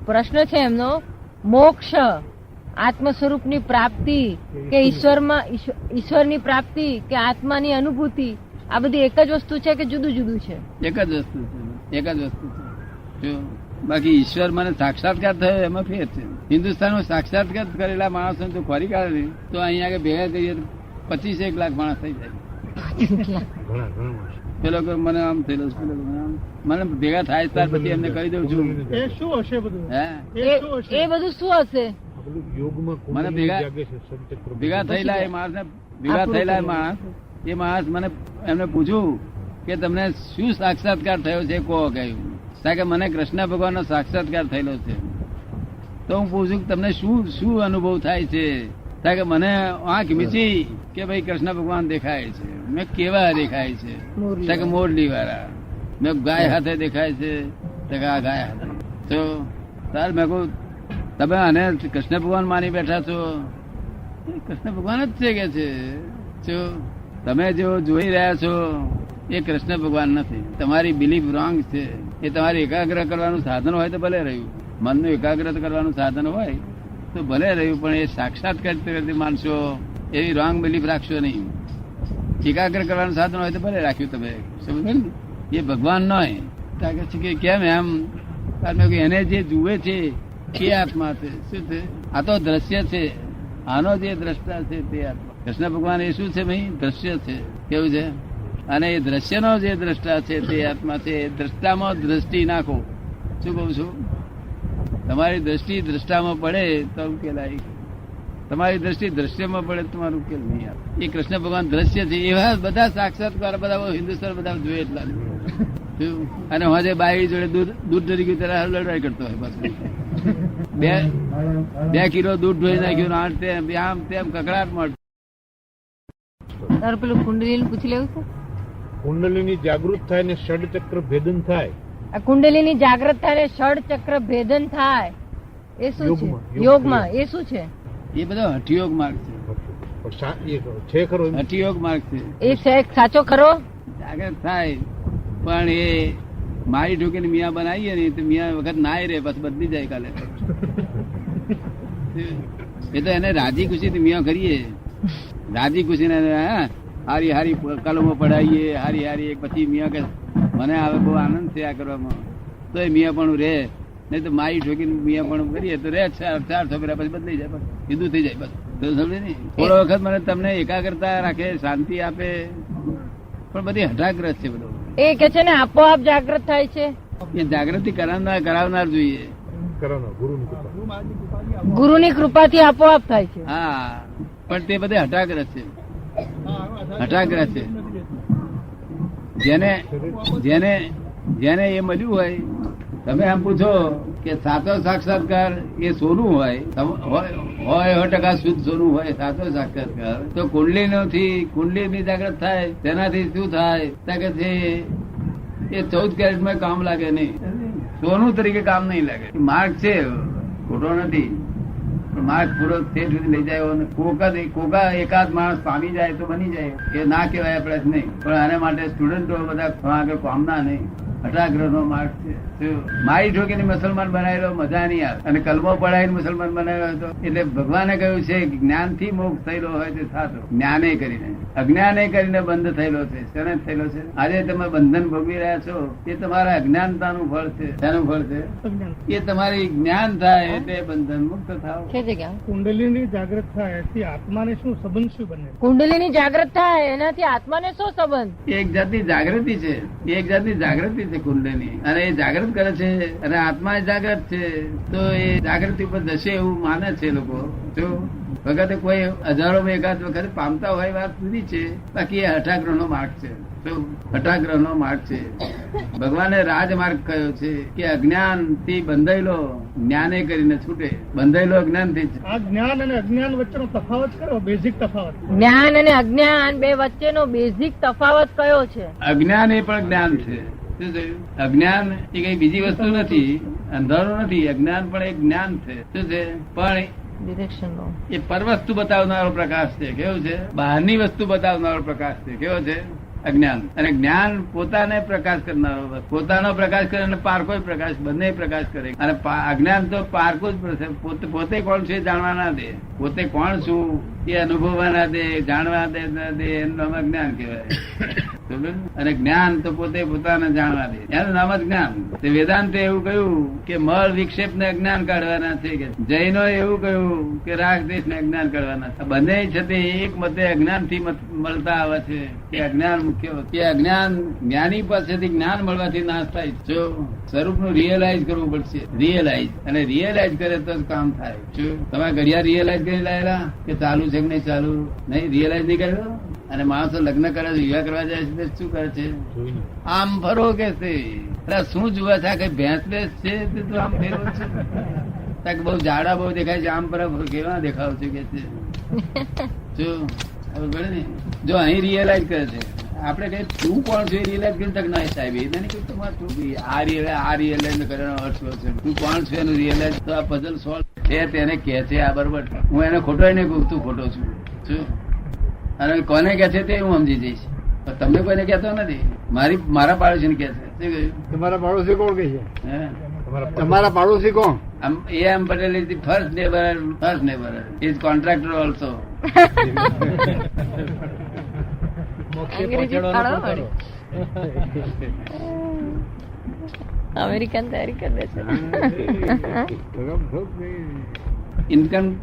પ્રશ્ન છે એમનો, મોક્ષ, આત્મ સ્વરૂપની પ્રાપ્તિ કે ઈશ્વરની પ્રાપ્તિ કે આત્માની અનુભૂતિ, આ બધી એક જ વસ્તુ છે કે જુદું જુદું છે? એક જ વસ્તુ છે, એક જ વસ્તુ છે. જો બાકી ઈશ્વર મને સાક્ષાત્કાર થયો એમાં ફેર છે. હિન્દુસ્તાનમાં સાક્ષાત્કાર કરેલા માણસો તો ખોરી કાઢે તો અહીંયા આગળ ભેગા કરીએ 25 લાખ માણસ થઈ જાય. પેલો મને આમ થયેલો, મને ભેગા થાય ત્યાર પછી એમને કહી દઉં છું એ શું હશે બધું? એ બધું શું હશે? મને ભેગા થયેલા એ માણસ એ માણસ મને એમને પૂછ્યું કે તમને શું સાક્ષાત્કાર થયો છે કહો. કહ્યું કે મને કૃષ્ણ ભગવાનનો સાક્ષાત્કાર થયેલો છે. તો હું પૂછું તમને શું અનુભવ થાય છે? કે મને આંખ મીચી કે ભાઈ કૃષ્ણ ભગવાન દેખાય છે. મેં કેવા દેખાય છે? કે મોરલી વાળા. મેં ગાય હાથે દેખાય છે. આ ગાય હાથે. તો તાર મેં કહું તમે આને કૃષ્ણ ભગવાન માની બેઠા છો? કૃષ્ણ ભગવાન જ છે કે છે. જો તમે જો જોઈ રહ્યા છો એ કૃષ્ણ ભગવાન નથી. તમારી બિલીફ રોંગ છે. એ તમારી એકાગ્ર કરવાનું સાધન હોય તો ભલે રહ્યું, મનનું એકાગ્ર કરવાનું સાધન હોય તો ભલે રહ્યું, પણ એ સાક્ષાત કરતી માનશો એવી રોંગ બિલીફ રાખશો નહીં. એકાગ્ર કરવાનું સાધન હોય તો ભલે રાખ્યું તમે, સમજ ને? એ ભગવાન નય. કે કેમ એમ? એને જે જુએ છે એ આત્મા છે. શું છે? આ તો દ્રશ્ય છે. આનો જે દ્રષ્ટા છે તે આત્મા. કૃષ્ણ ભગવાન એ શું છે ભાઈ? દ્રશ્ય છે. કેવું છે? અને એ દ્રશ્યનો જે દ્રષ્ટા છે તે આત્મા છે. દ્રષ્ટામાં દ્રષ્ટિ નાખો. શું કઉ છું? તમારી દ્રષ્ટિ દ્રષ્ટામાં પડે તો ઉકેલાય. તમારી દ્રષ્ટિ દ્રશ્યમાં પડે તમારું ઉકેલ નહીં આવે. એ કૃષ્ણ ભગવાન દ્રશ્ય છે. એવા બધા સાક્ષાત્કાર બધા હિન્દુસ્તાન બધા જોઈએ એટલા. અને હવે બાઈ જોડે દૂધ ડરી ગયું ત્યારે લડાઈ કરતો હોય. બસ 2 કિલો દૂધ ઢોઈ નાખ્યું, આમ તેમ કકડાટ મળે. તારે પેલું કુંડલીનું પૂછી લેવું છે? કુંડલીની જાગૃત થાય ને ષડચક્ર ભેદન થાય. આ કુંડલીની જાગૃત થાય ને ષડચક્ર ભેદન થાય એ શું છે? યોગમાં એ શું છે? એ બધો હઠયોગ માર્ગ છે. ખરો હઠયોગ માર્ગ છે. એ છે સાચો ખરો? જાગૃત થાય પણ એ મારી ઢોકીને મિયા બનાવીએ ને તો મિયા વખત નાય રે પછી બદલી જાય કાલે. એ તો એને રાજી ખુશી મિયા કરીએ, રાજી ખુશી ને હારી હારી કલમો પડાવીએ, હારી હારી. પછી મિયા કે મને આવે બહુ આનંદ છે આ કરવામાં, તો એ મિયા પણ રે. નહીં તો મારી ઠોકીને મિયા પણ કરીએ તો રે 4 છોકરા પછી બદલી જાય, બસ હિન્દુ થઈ જાય. બસ સમજે ને? થોડો વખત મને તમને એકાગ્રતા રાખે, શાંતિ આપે, પણ બધી હઠાગ્રસ્ત છે બધું. એ કે છે ને આપોઆપ જાગૃત થાય છે. એ જાગૃતિ કરાવનાર જોઈએ. ગુરુની કૃપાથી આપોઆપ થાય છે. હા, પણ તે બધે હઠાગ્રસ્ત છે. હઠાગ્રસ્ત છે. જેને એ મળ્યું હોય, તમે આમ પૂછો કે સાચો સાક્ષાત્કાર એ સોનું હોય 100% શુદ્ધ સોનું હોય સાચો સાક્ષાત્કાર, તો કુંડલી જાગૃત થાય તેનાથી શું થાય કે એ 14 કેરેટમાં કામ લાગે નહીં, સોનું તરીકે કામ નહીં લાગે. માર્ગ છે, ખોટો નથી, પણ માર્ગ પૂરો તે સુધી લઈ જાય. કોકા એકાદ માણસ પામી જાય તો બની જાય, એ ના કહેવાય આપણે નહીં. પણ આના માટે સ્ટુડન્ટો બધા આગળ પામના નહીં. હઠાગ્રહ નો માર્ગ છે. મારી ઠોકીને મુસલમાન બનાવેલો મજા નહીં આવે, અને કલમો પડાવીને મુસલમાન બનાવ્યો હતો. એટલે ભગવાને કહ્યું છે જ્ઞાન થી મોક્ષ થયેલો હોય તે સાચો, જ્ઞાને કરીને. અજ્ઞાને કરીને બંધ થયેલો છે. શેને થયેલો છે? આજે તમે બંધન ભોગવી રહ્યા છો એ તમારા અજ્ઞાનતાનું ફળ છે. શેનું ફળ છે? એ તમારી જ્ઞાન થાય એટલે બંધન મુક્ત થાવ. કુંડલીની જાગૃત થાય એથી આત્માને શું સંબંધ શું બને? કુંડલીની જાગૃત થાય એનાથી આત્માને શું સંબંધ? એક જાતની જાગૃતિ છે. એક જાતની જાગૃતિ છે કુંડલી, અને એ જાગૃત કરે છે, અને આત્મા જાગૃત છે. તો એ જાગૃતિ ઉપર જશે એવું માને છે લોકો. જો વખતે કોઈ હજારો એકાદ વખત પામતા હોય વાત જુદી છે, બાકી એ હઠાગ્રહ નો માર્ગ છે. હઠાગ્રહ નો માર્ગ છે. ભગવાને રાજમાર્ગ કયો છે કે અજ્ઞાન થી બંધાયેલો જ્ઞાને કરીને છૂટે. બંધાયેલો અજ્ઞાન થી. આ જ્ઞાન અને અજ્ઞાન વચ્ચેનો તફાવત કરો, બેઝિક તફાવત. જ્ઞાન અને અજ્ઞાન બે વચ્ચેનો બેઝિક તફાવત કયો છે? અજ્ઞાન એ પણ જ્ઞાન છે. અજ્ઞાન એ કઈ બીજી વસ્તુ નથી, અંધારું નથી. અજ્ઞાન પણ એક જ્ઞાન છે. શું છે? પણ એ પર વસ્તુ બતાવનારો પ્રકાશ છે. કેવો છે? બહારની વસ્તુ બતાવનારો પ્રકાશ છે. કેવો છે? અજ્ઞાન. અને જ્ઞાન પોતાને પ્રકાશ કરનારો, પોતાનો પ્રકાશ કરે અને પારકો પ્રકાશ, બંને પ્રકાશ કરે. અને અજ્ઞાન તો પારકો જ પોતે કોણ છે જાણવા ના દે, પોતે કોણ છું એ અનુભવવા ના દે, જાણવા દે, એનું નામ અજ્ઞાન કહેવાય. અને જ્ઞાન તો પોતે પોતાને જાણવા દે, એનું નામ જ જ્ઞાન. વેદાંતે એવું કહ્યું કે મળ વિક્ષેપ ને અજ્ઞાન કાઢવાના છે. જૈનો એવું કહ્યું કે રાગ દેશ ને અજ્ઞાન કાઢવાના છે. બંને છે તે એક મતે અજ્ઞાન થી મળતા આવે છે કે અજ્ઞાન મુખ્ય, કે અજ્ઞાન જ્ઞાની પાસેથી જ્ઞાન મળવાથી નાશ થાય. જો સ્વરૂપ નું રિયલાઇઝ કરવું પડશે, રિયલાઇઝ, અને રિયલાઇઝ કરે તો જ કામ થાય. શું તમે ઘડિયાળ રિયલાઇઝ કરી લાયેલા કે ચાલુ છે કે નહીં ચાલુ? નહીં, રિયલાઇઝ નહીં કર્યો. અને માણસો લગ્ન કરે છે, વિવાહ કરવા જાય છે, શું કરે છે? આમ ફરો કે છે. શું જોવા છે? કઈ ભેંસ ભેંસ છે તું આમ ફેરવો છે? બહુ જાડા બહુ દેખાય છે, આમ પર કેવા દેખાવ છે કે છે? જો અહીં રિયલાઇઝ કરે છે, આપણે કઈ તું કોણ છે રિયલાઇઝ કરી તક ના સાહેબ એ તમારે આ રિયલાઇઝ કરવાનો અર્થ છે. તું કોણ છે એનું રિયલાઇઝ તો આ પઝલ સોલ્વ છે. તેને કે છે આ બરોબર, હું એને ખોટો નહીં કહું, તું ખોટો છું. શું? અને કોને કે છે તે હું સમજી જઈશ. તમને કોઈને કહેતો નથી. મારા પાડોશી કે છે. તમારા પાડોશી કોણ કે છે? તમારા પાડોશી કોણ? A M Patel is the first neighbour is contractor also. American તૈયારી કરે છે.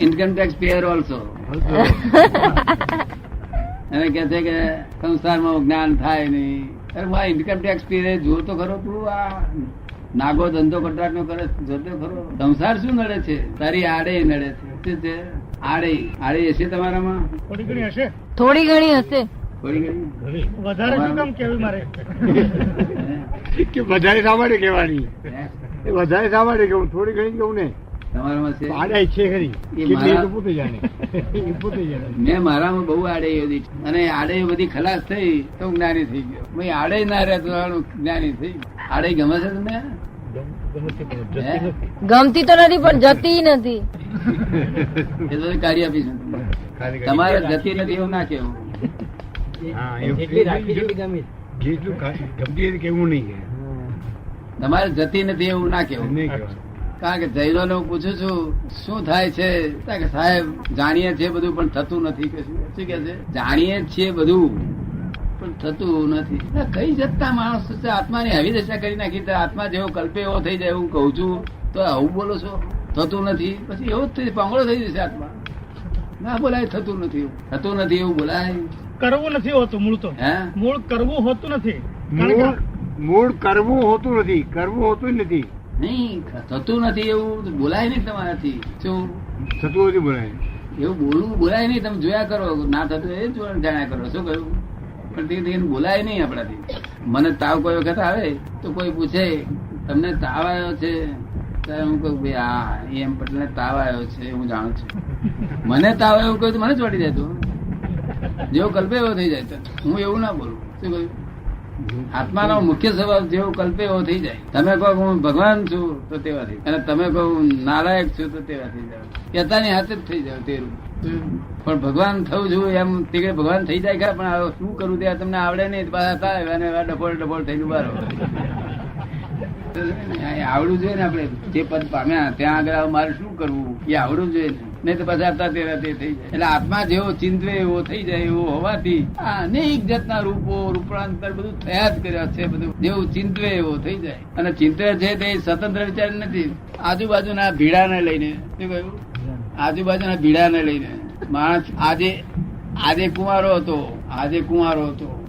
Income tax payer also. એને કે છે કે સંસારમાં જ્ઞાન થાય નહીં. અરે હું ઇન્કમ ટેક્સ પેયર જો તો ખરો, તું આ નાગો ધંધો કોન્ટ્રાક્ટ નો કરે જોતો ખરો. સંસાર શું નડે છે? તારી આડે નડે છે. શું છે? આડે હશે તમારામાં? થોડી ઘણી હશે, થોડી ઘણી હશે. થોડી ઘણી વધારે શું કામ કેવું મારે? કે વધારે સાંભળે કેવાની, વધારે સાંભળે કેવું, થોડી ઘણી કેવું ને તમારામાં છે? આડે છે ખરી, એ પોતે જાણે, એ પોતે જાણે. મેં મારામાં બહુ આડે હતી, અને આડે બધી ખલાસ થઈ તો જ્ઞાની થઈ ગયો. મેં આડે ના રહેતો જ્ઞાની થઈ. આડે ગમે છે તમને? ગમતી તો નથી પણ જતી નથી. એ તો કાર્ય આપીશું. તમારે જતી નથી એવું ના કેવું. કેવું નહીં, તમારે જતી નથી એવું ના કેવું. કારણ કે જૈનો ને હું પૂછું છું શું થાય છે, કે સાહેબ જાણીએ છીએ બધું પણ થતું નથી. કે શું કે છે? જાણીએ છીએ બધું પણ થતું નથી. કઈ જતા માણસ છે આત્માની આવી દશા કરી નાખી. આત્મા જેવો કલ્પે એવો થઈ જાય એવું કહું છું તો આવું બોલો છો? થતું નથી પછી એવો જ પાંગળો થઈ જશે આત્મા. ના બોલાય થતું નથી, થતું નથી એવું બોલાય. કરવું નથી હોતું મૂળ તો. હે, મૂળ કરવું હોતું નથી. મૂળ કરવું હોતું નથી, કરવું હોતું જ નથી. નહીં થતું નથી એવું બોલાય નહીં તમારાથી. શું થતું નથી બોલાય? એવું બોલવું બોલાય નહીં. તમે જોયા કરો, ના થતું એ જાણ્યા કરો. શું કહ્યું? પણ તે બોલાય નહીં આપણાથી. મને તાવ કોઈ વખત આવે તો કોઈ પૂછે તમને તાવ આવ્યો છે? હું કહું ભાઈ હા એમ પટેલ તાવ આવ્યો છે હું જાણું છું. મને તાવ આવ્યો કહ્યું તો મને જ વળી જાય. તો જેવો કલ્પે એવો થઈ જાય. હું એવું ના બોલું. શું કહ્યું? આત્માનો મુખ્ય સ્વભાવ જેવો કલ્પે એવો થઈ જાય. તમે કહો હું ભગવાન છું તો તેવાથી, અને તમે કહો નાલાયક છું તો તેવાથી જાવ. કહેતાની હાથે જ થઈ જાવ તેરું. પણ ભગવાન થવું છું એમ તે ભગવાન થઈ જાય ખરા, પણ શું કરું ત્યાં તમને આવડે નહીં. પાછા થાય અને ડફોળ થઈને ઉભા રહો. આવડવું જોઈએ ને આપણે જે પદ પામ્યા ત્યાં આગળ મારે શું કરવું એ આવડવું જોઈએ ને. નહીં તો પાછા તે થઈ જાય. એટલે આત્મા જેવો ચિંતવે એવો થઈ જાય એવો હોવાથી અનેક જાતના રૂપો રૂપાંતર બધું થયા જ કર્યા છે. બધું જેવું ચિંતવે એવો થઈ જાય. અને ચિંતવે છે તે સ્વતંત્ર વિચાર નથી. આજુબાજુના ભીડાને લઈને, શું કહ્યું? આજુબાજુના ભીડાને લઈને માણસ આજે કુંવારો હતો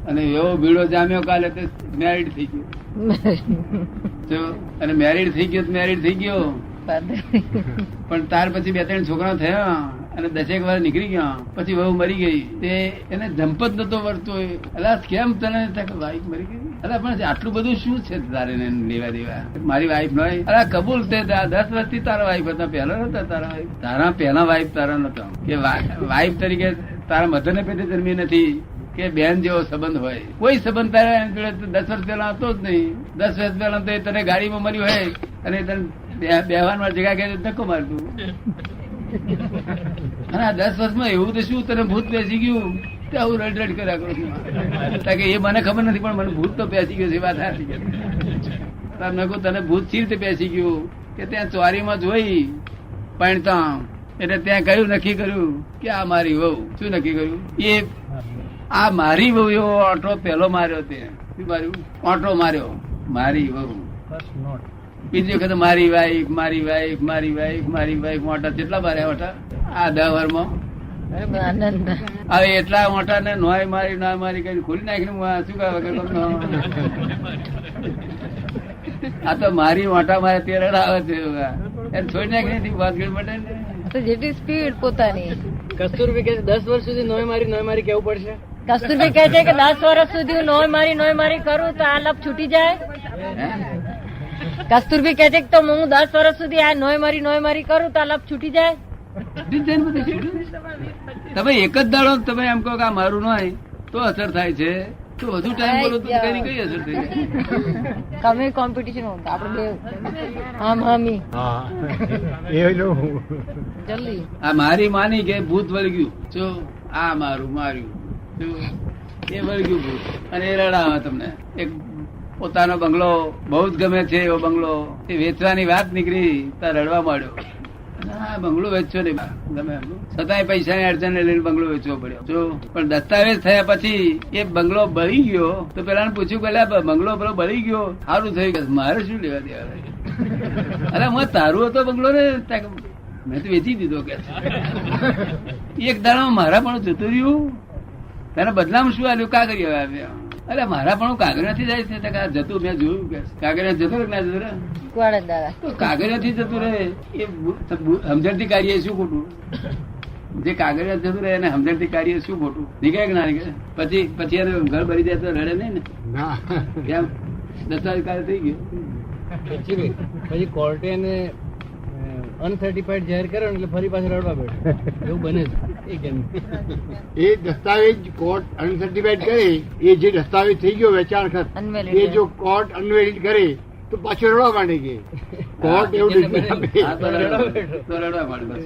અને એવો ભીડો જામ્યો કાલે તે મેરિડ થઈ ગયો. અને મેરિડ થઈ ગયો પણ ત્યાર પછી 2-3 છોકરા થયા અને 10 વાર નીકળી ગયા. પછી વહુ મરી ગઈ. તે એને ધંપત નતો વળતો. અલા કેમ તને વાઈફ મરી ગઈ? અલા પણ આટલું બધું શું છે તારે લેવા દેવા? મારી વાઈફ નો અલા કબૂલ તે 10 વર્ષથી તારા વાઈફ હતા. પહેલા નતા તારા વાઈફ? તારા પહેલા વાઈફ તારા નતા કે વાઈફ તરીકે તારા મધર ને પેટે જન્મી નથી કે બેન જેવો સંબંધ હોય. કોઈ સંબંધ તારા 10 વર્ષ પહેલા હતો જ નહીં. 10 વર્ષ પહેલા તો તને ગાડીમાં મર્યું હોય અને તને બેહવાન જગ્યા કે ધક્કો મારતું. અને આ 10 વર્ષમાં એવું તો શું તને ભૂત બેસી ગયું તે આવું રડ રડ કર્યા કરું છું. કારણ કે એ મને ખબર નથી પણ મને ભૂત તો પેસી ગયું છે, વાત સાચી છે. મેં કહું તને ભૂત સી રીતે પેસી ગયું કે ત્યાં ચોરીમાં જોઈ પણતા એટલે ત્યાં કયું નક્કી કર્યું કે આ મારી વહુ. શું નક્કી કર્યું? એ આ મારી વહુ એવો ઓટો પહેલો માર્યો. તે શું માર્યું? ઓટો માર્યો મારી વહુ. બીજી વખત મારી વાઈફ મારી વાઈફ મારી વાઈફ મારી વાઈફ મોટા કેટલા માર્યા ઓટા આ 10 વર્ષમાં? આનંદ. હવે એટલા મોટા ને નોય મારી ના મારી કઈ ખોલી નાખીને હું આ શું કહે આ તો મારી મોટા મારે તે રડાવે છે એને છોડી નાખી વાતગીર માટે તો જેટલી સ્પીડ પોતાની. કસ્તુરબી કે 10 વર્ષ સુધી નોય મારી કેવું પડશે. કસ્તુરબી કહે છે કે 10 વર્ષ સુધી હું નોય મારી કરું તો આ લપ છૂટી જાય. કસ્તુરબી કહે છે કે તો હું 10 વર્ષ સુધી આ નોય મારી કરું તો આ લપ છૂટી જાય. તમે એક જ દાડો તમે એમ કહો કે આ મારું ન હોય તો અસર થાય છે, તો વધુ ટાઈમ બોલો તો કઈ કઈ અસર થઈ જાય? કમે કોમ્પિટિશન હોતા આપણે બે આમ હામી હા એ લો જલ્દી. આ મારી માની કે ભૂત વળગ્યું જો આ મારું માર્યું જો એ વળગ્યું ભૂત અને એ રડાવે તમને. એક પોતાનો બંગલો બહુ જ ગમે છે એવો બંગલો એ વેચવાની વાત નીકળી ત્યાં રડવા માંડ્યો. હા બંગલો વેચવો ને ગમે એટલું છતાંય પૈસાની અડચણ લઈને બંગલો વેચવો પડ્યો. જો પણ દસ્તાવેજ થયા પછી એ બંગલો બળી ગયો તો પેલા પૂછ્યું પેલા બંગલો પેલો બળી ગયો સારું થઈ ગયું મારે શું લેવા દેવા? અરે હું તારું હતો બંગલો ને મેં તો વેચી દીધો કે એક દાડા મારા પણ જતું રહ્યું તેના બદલામાં શું આવ્યું કાગળિયો આવ્યા. અરે મારા પણ કાગળિયાથી જાય છે જતું મેં જોયું કે કાગળિયા જતો ના જતો રે કુવાડે દાદા તો કાગળિયાથી જતું રહે એ સમજણથી કાઢીએ શું ખોટું? જે કાગળિયા જતું રહે એને સમજણથી કાઢીએ શું ખોટું? નીકળે કે ના નીકળે? પછી એને ઘર ભરી જાય તો રડે નહીં ને? ના કેમ? દસ્તાવેજ કાર્ય થઈ ગયું પછી કોર્ટે એને અનસર્ટિફાઈડ જાહેર કર્યો એટલે ફરી પાછું રડવા બેઠો. એવું બને છે એ કેમ? એ દસ્તાવેજ કોર્ટ અનસર્ટિફાઈડ કરે એ જે દસ્તાવેજ થઈ ગયો વેચાણ ખર્ચ Unvalid. એ જો કોર્ટ અનવેલિડ કરે તો પાછો રડવા માંડે કે કોર્ટ એવું decision આપે. હા, તો રડવા માંડે બસ.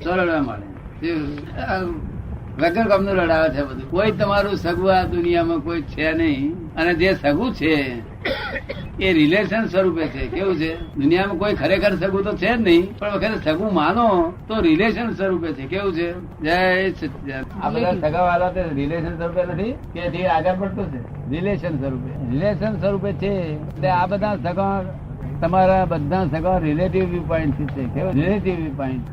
તો રડવા માંડે વગર કામનું રડાવે છે બધું. કોઈ તમારું સગું આ દુનિયામાં કોઈ છે નહીં અને જે સગું છે એ રિલેશન સ્વરૂપે છે. કેવું છે? દુનિયામાં કોઈ ખરેખર સગું તો છે જ નહીં પણ વખતે સગું માનો તો રિલેશન સ્વરૂપે છે. કેવું છે? જય સચ્ચિદાનંદ. આ બધા સગા વાળા તે રિલેશન સ્વરૂપે નથી કે જે આગળ પડતું છે રિલેશન સ્વરૂપે. રિલેશન સ્વરૂપે છે એટલે આ બધા સગા તમારા બધા સગા રિલેટિવ વ્યૂ પોઈન્ટ છે. કેવું રિલેટિવ વ્યૂ પોઈન્ટ?